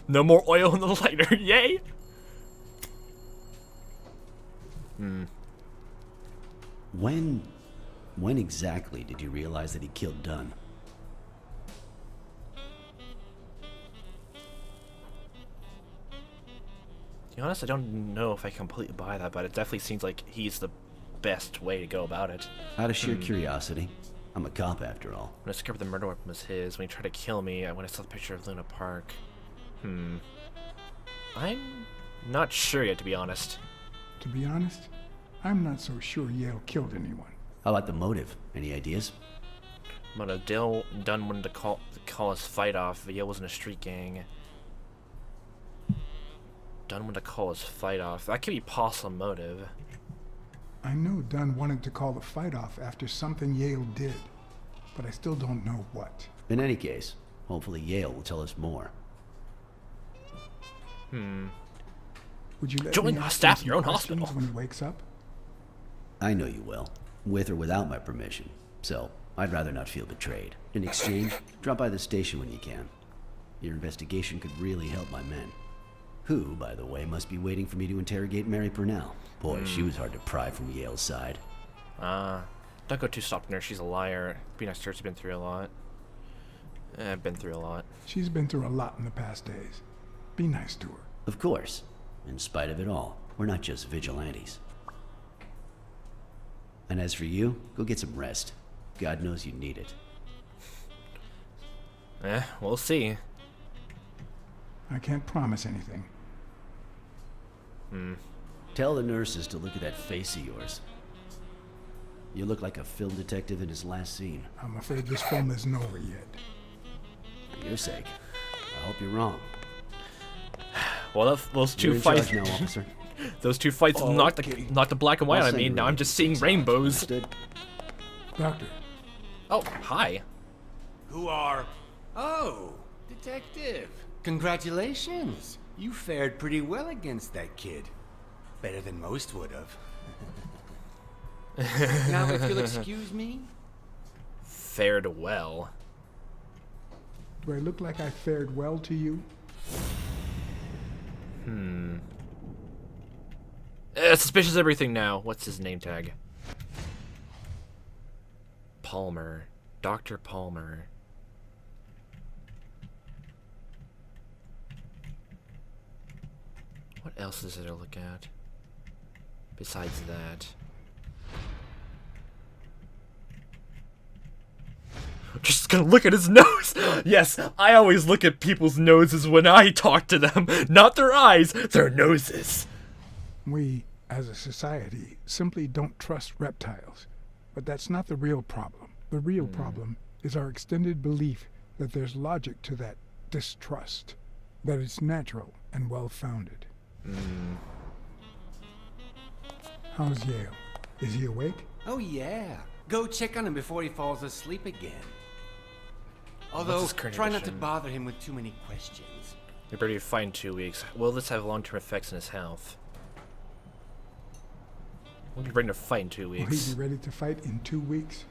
no more oil in the lighter, yay! When exactly did you realize that he killed Dunn? To be honest, I don't know if I completely buy that, but it definitely seems like he's the best way to go about it. Out of sheer curiosity. I'm a cop after all. When I discovered the murder weapon was his, when he tried to kill me, when I saw the picture of Luna Park. I'm not sure yet, to be honest. To be honest, I'm not so sure Yale killed anyone. How about the motive? Any ideas? But Dunn wanted to call his fight off. Yale was in a street gang. Dunn wanted to call his fight off. That could be possible motive. I know Dunn wanted to call the fight off after something Yale did, but I still don't know what. In any case, hopefully Yale will tell us more. Would you let Join me our ask staff him in your own some questions hospital. when he wakes up? I know you will, with or without my permission, so I'd rather not feel betrayed. In exchange, drop by the station when you can. Your investigation could really help my men. Who, by the way, must be waiting for me to interrogate Mary Purnell. Boy, she was hard to pry from Yale's side. Don't go too soft on her. She's a liar. Be nice to her. She's been through a lot. I've been through a lot. She's been through a lot in the past days. Be nice to her. Of course. In spite of it all, we're not just vigilantes. And as for you, go get some rest. God knows you need it. We'll see. I can't promise anything. Tell the nurses to look at that face of yours. You look like a film detective in his last scene. I'm afraid this film isn't over yet. For your sake, I hope you're wrong. Well, those You're two in fights. charge now, officer. Those two fights knocked the black and white I'll on send me. you Now around I'm just to seeing fix it. rainbows. Understood? Doctor, Oh, hi. Who are? Oh, Detective. Congratulations. You fared pretty well against that kid. Better than most would have. Now, if you'll excuse me. Fared well. do I look like I fared well to you? Suspicious everything now. What's his name tag? Palmer. Dr. Palmer. What else is there to look at? Besides that. Just gonna look at his nose! Yes, I always look at people's noses when I talk to them. Not their eyes, their noses. We, as a society, simply don't trust reptiles. But that's not the real problem. The real problem is our extended belief that there's logic to that distrust, that it's natural and well-founded. How's Yale? Is he awake? Oh, yeah. Go check on him before he falls asleep again. Although, his current try not to condition? bother him with too many questions. We're ready to fight in 2 weeks. Will this have long-term effects on his health? We'll be ready to fight in 2 Will he weeks. be ready to fight in 2 weeks?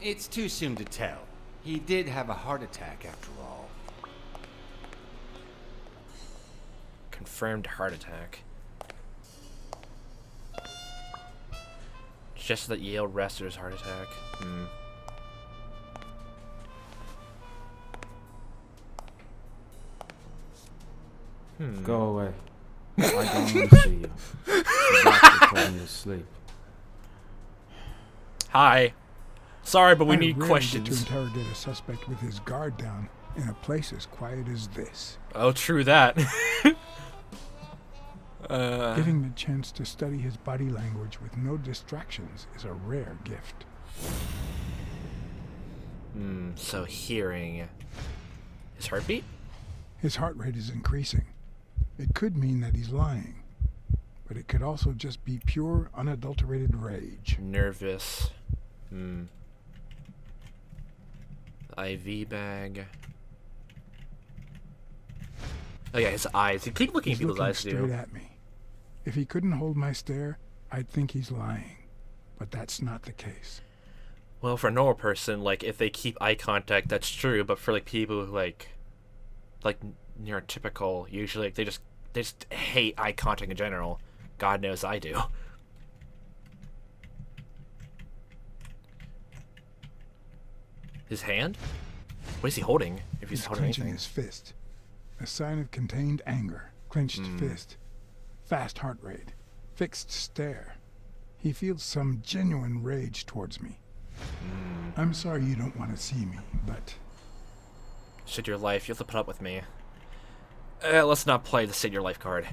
It's too soon to tell. He did have a heart attack after all. Confirmed heart attack. Just that Yale wrestler's heart attack. Go away. I don't want to see you. The doctor told me to sleep. Hi. Sorry, but we I need rarely questions. get to interrogate a suspect with his guard down in a place as quiet as this. Oh, true that. Getting the chance to study his body language with no distractions is a rare gift. So hearing his heartbeat? His heart rate is increasing. It could mean that he's lying, but it could also just be pure, unadulterated rage. Nervous. IV bag. Oh yeah, his eyes. He keep looking He's at people's looking eyes straight too. at me. If he couldn't hold my stare, I'd think he's lying, but that's not the case. Well, for a normal person, like if they keep eye contact, that's true. But for like people who like neurotypical, usually like, they just hate eye contact in general. God knows I do. His hand? What is he holding? If he's holding clenching anything. his fist, a sign of contained anger. Clenched fist, fast heart rate, fixed stare. He feels some genuine rage towards me. I'm sorry you don't want to see me, but Save your life. You have to put up with me. Let's not play the save your life card.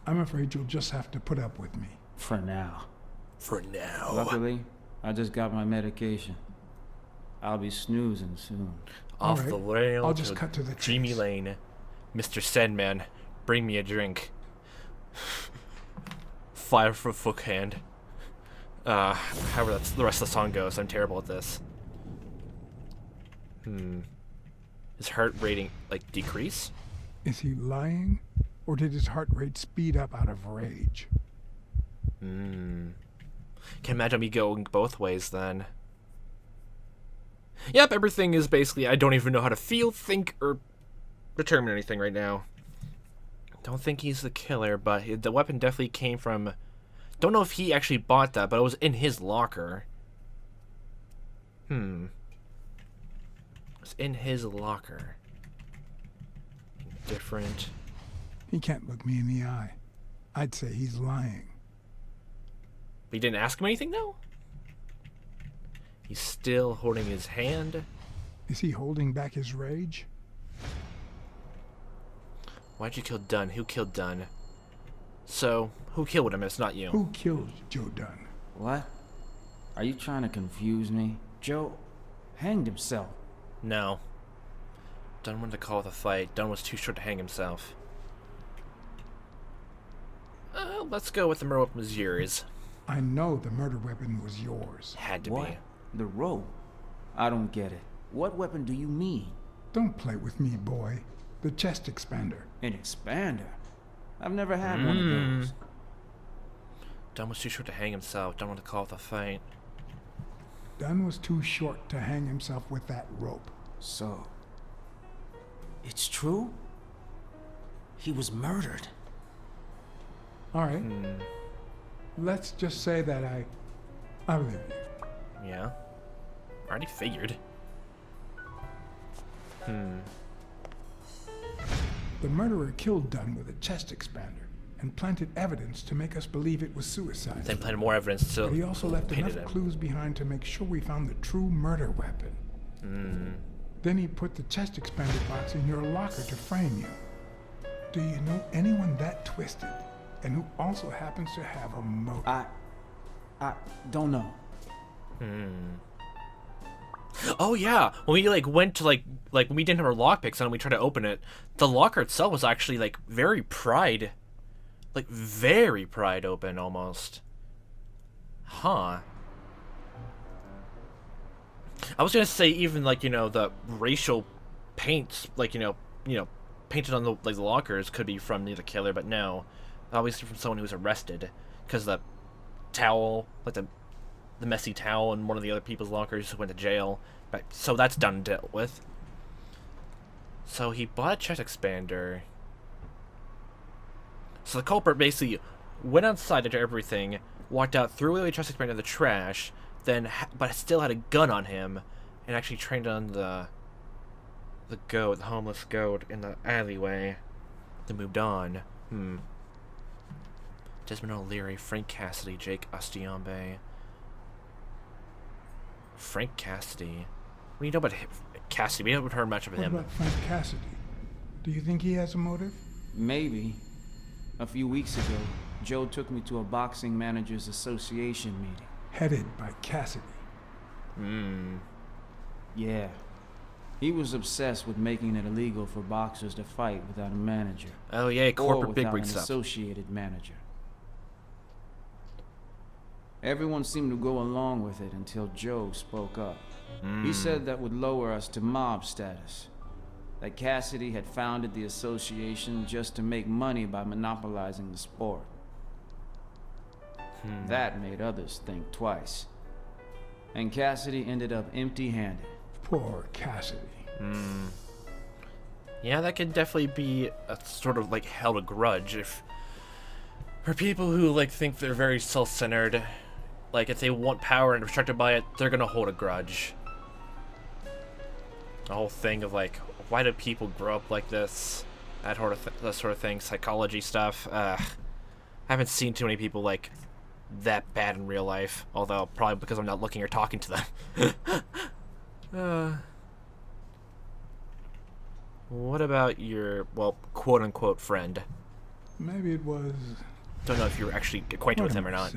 I'm afraid you'll just have to put up with me. For now. For now. Luckily, I just got my medication. I'll be snoozing soon. Off All right, the rail. I'll just cut to the Dreamy chase. Lane. Mr. Sandman, bring me a drink. Fire for Fook hand. However the rest of the song goes, I'm terrible at this. His heart rating, like, decrease? Is he lying, or did his heart rate speed up out of rage? Can imagine me going both ways then. Yep, everything is basically, I don't even know how to feel, think, or determine anything right now. Don't think he's the killer, but the weapon definitely came from... Don't know if he actually bought that, but it was in his locker. It was in his locker. Different. He can't look me in the eye. I'd say he's lying. But you didn't ask him anything, though? He's still holding his hand. Is he holding back his rage? Why'd you kill Dunn? Who killed Dunn? So, who killed him? It's not you. Who killed Joe Dunn? What? Are you trying to confuse me? Joe hanged himself. No. Dunn wanted to call the fight. Dunn was too short to hang himself. Let's go with the murder weapon was yours. I know the murder weapon was yours. Had to What? be. The rope? I don't get it. What weapon do you mean? Don't play with me, boy. The chest expander. An expander? I've never had one of those. Dunn was too short to hang himself. Dunn wanted to call the fight. Dunn was too short to hang himself with that rope. So, it's true? He was murdered. All right. Let's just say that I believe you. Yeah. Already figured. The murderer killed Dunn with a chest expander and planted evidence to make us believe it was suicide. Then planted more evidence to But he also left painted enough him. clues behind to make sure we found the true murder weapon. Then he put the chest expander box in your locker to frame you. Do you know anyone that twisted and who also happens to have a motive? I don't know. Oh yeah, when we went to when we didn't have our lockpicks on and we tried to open it, the locker itself was actually very pried open almost. Huh. I was gonna say even like the racial paints like painted on the lockers could be from the killer, but no, obviously from someone who was arrested because the towel the messy towel in one of the other people's lockers went to jail. But so that's done and dealt with. So he bought a chest expander. So the culprit basically went outside to everything, walked out, threw away the chest expander in the trash, but still had a gun on him, and actually trained on the homeless goat in the alleyway. Then moved on. Desmond O'Leary, Frank Cassidy, Jake Ostiambe. Frank Cassidy. What do you know about Cassidy? We haven't heard much of him. What about Frank Cassidy? Do you think he has a motive? Maybe. A few weeks ago, Joe took me to a boxing managers association meeting. Headed by Cassidy. Yeah. He was obsessed with making it illegal for boxers to fight without a manager. Oh yeah, corporate or bigwig without an stuff. Associated manager. Everyone seemed to go along with it until Joe spoke up. He said that would lower us to mob status. That Cassidy had founded the association just to make money by monopolizing the sport. That made others think twice. And Cassidy ended up empty-handed. Poor Cassidy. Yeah, that could definitely be a sort of held a grudge for people who think they're very self-centered. If they want power and are restricted by it, they're gonna hold a grudge. The whole thing of why do people grow up like this? That sort of thing, psychology stuff. I haven't seen too many people that bad in real life, although probably because I'm not looking or talking to them. What about your, quote-unquote friend? Maybe it was... Don't know if you're actually acquainted with him or not.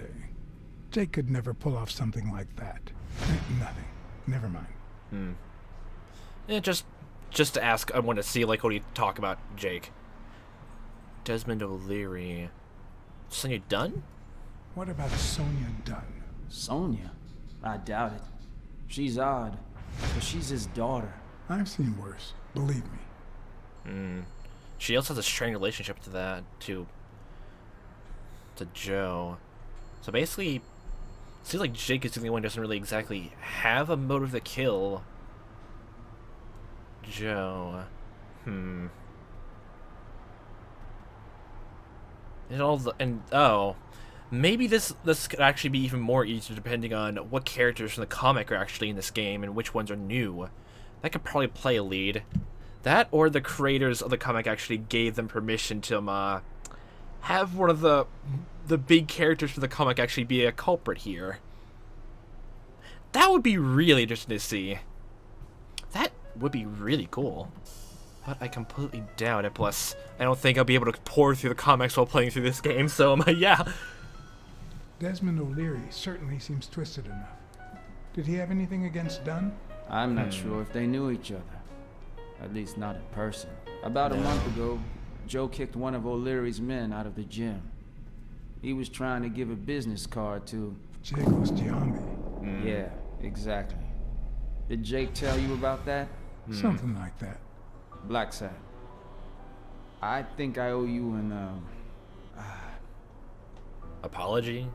Jake could never pull off something like that. Nothing. Never mind. Yeah, just to ask, I want to see, what do you talk about, Jake? Desmond O'Leary. Sonia Dunn? What about Sonia Dunn? Sonia? I doubt it. She's odd, but she's his daughter. I've seen worse, believe me. She also has a strained relationship to Joe. So basically, it seems like Jake is the only one who doesn't really exactly have a motive to kill Joe. Maybe this could actually be even more easy depending on what characters from the comic are actually in this game and which ones are new. That could probably play a lead. That or the creators of the comic actually gave them permission to have one of the big characters from the comic actually be a culprit here. That would be really interesting to see. That would be really cool. But I completely doubt it. Plus, I don't think I'll be able to pour through the comics while playing through this game, so yeah. Desmond O'Leary certainly seems twisted enough. Did he have anything against Dunn? I'm not sure if they knew each other. At least not in person. About a month ago, Joe kicked one of O'Leary's men out of the gym. He was trying to give a business card to... Jake Ostiambe. Yeah, exactly. Did Jake tell you about that? Something like that. Blacksad. I think I owe you an, apology?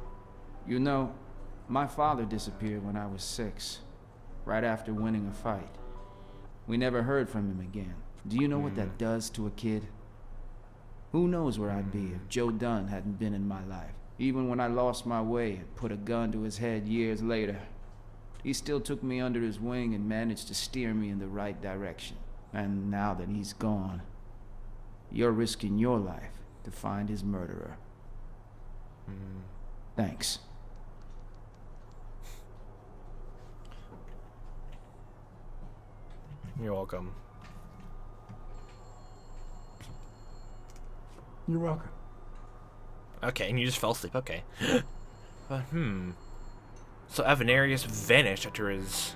You know, my father disappeared when I was 6, right after winning a fight. We never heard from him again. Do you know what that does to a kid? Who knows where I'd be if Joe Dunn hadn't been in my life. Even when I lost my way and put a gun to his head years later, he still took me under his wing and managed to steer me in the right direction. And now that he's gone, you're risking your life to find his murderer. Thanks. You're welcome. You're welcome. Okay, and you just fell asleep. Okay. But, So Avenarius vanished after his...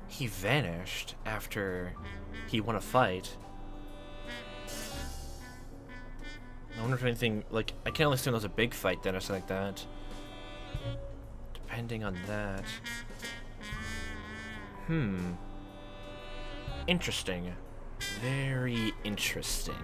He vanished after he won a fight. I wonder if anything... I can only assume that was a big fight then or something like that. Depending on that... Interesting. Very interesting.